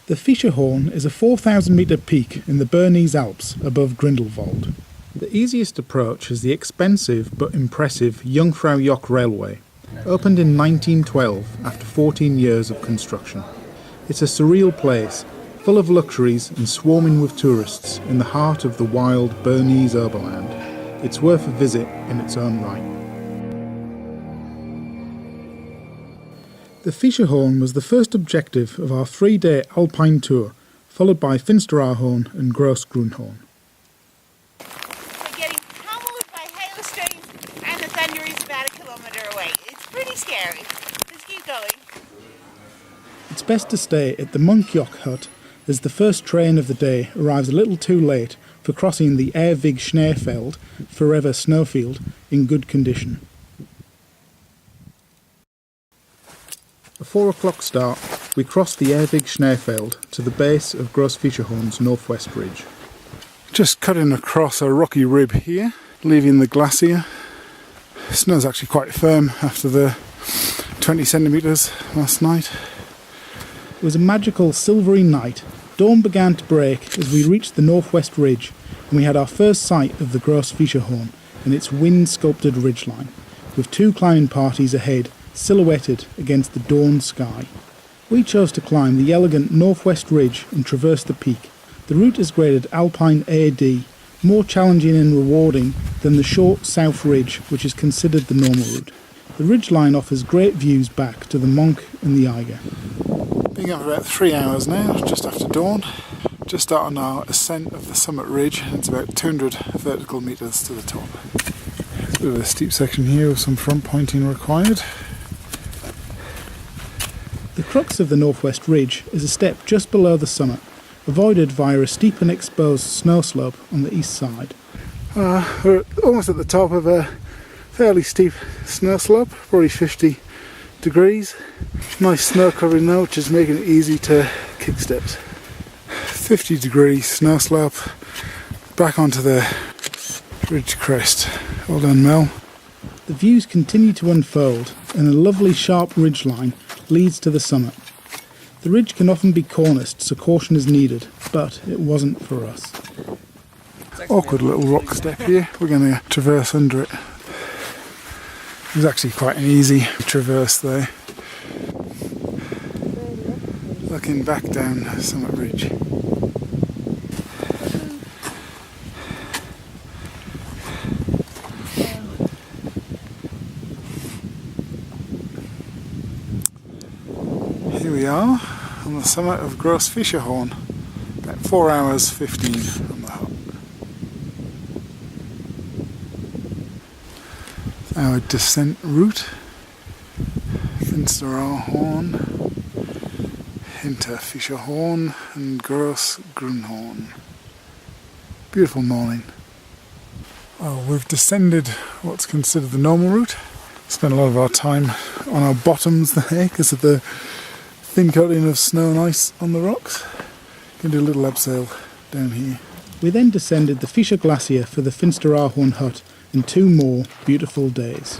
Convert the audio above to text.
The Fiescherhorn is a 4,000 metre peak in the Bernese Alps above Grindelwald. The easiest approach is the expensive but impressive Jungfraujoch railway, opened in 1912 after 14 years of construction. It's a surreal place, full of luxuries and swarming with tourists in the heart of the wild Bernese Oberland. It's worth a visit in its own right. The Fiescherhorn was the first objective of our 3-day alpine tour, followed by Finsteraarhorn and Gross Fiescherhorn. We're getting pummeled by hailstones and the thunder is about 1 kilometre away. It's pretty scary. Let's keep going. It's best to stay at the Monchjoch Hut, as the first train of the day arrives a little too late for crossing the Ewig Schneefeld, forever snowfield, in good condition. A 4 o'clock start, we crossed the Ewig Schneefeld to the base of Gross Fiescherhorn's northwest ridge. Just cutting across a rocky rib here, leaving the glacier. Snow's actually quite firm after the 20 centimetres last night. It was a magical silvery night. Dawn began to break as we reached the northwest ridge, and we had our first sight of the Gross Fiescherhorn and its wind-sculpted ridgeline, with 2 climbing parties ahead, silhouetted against the dawn sky. We chose to climb the elegant northwest ridge and traverse the peak. The route is graded Alpine AD, more challenging and rewarding than the short south ridge, which is considered the normal route. The ridgeline offers great views back to the Monch and the Eiger. Being up about 3 hours now, just after dawn. Just starting our ascent of the summit ridge. It's about 200 vertical metres to the top. It's a bit of a steep section here with some front pointing required. The crux of the northwest ridge is a step just below the summit, avoided via a steep and exposed snow slope on the east side. We're almost at the top of a fairly steep snow slope, probably 50 degrees. Nice snow covering though, which is making it easy to kick steps. 50 degree snow slope, back onto the ridge crest. Well done, Mel. The views continue to unfold and a lovely sharp ridgeline leads to the summit. The ridge can often be corniced, so caution is needed, but it wasn't for us. Awkward little rock step here, we're going to traverse under it. It was actually quite an easy traverse there. Looking back down Summit Ridge. Here we are on the summit of Gross Fiescherhorn, about 4 hours 15 on the hut. Our descent route: Finsteraarhorn, Hinter Fiescherhorn and Gross Fiescherhorn. Beautiful morning. Well, we've descended what's considered the normal route. Spent a lot of our time on our bottoms there because of the thin coating of snow and ice on the rocks. Can do a little abseil down here. We then descended the Fiescher Glacier for the Finsteraarhorn hut in 2 more beautiful days.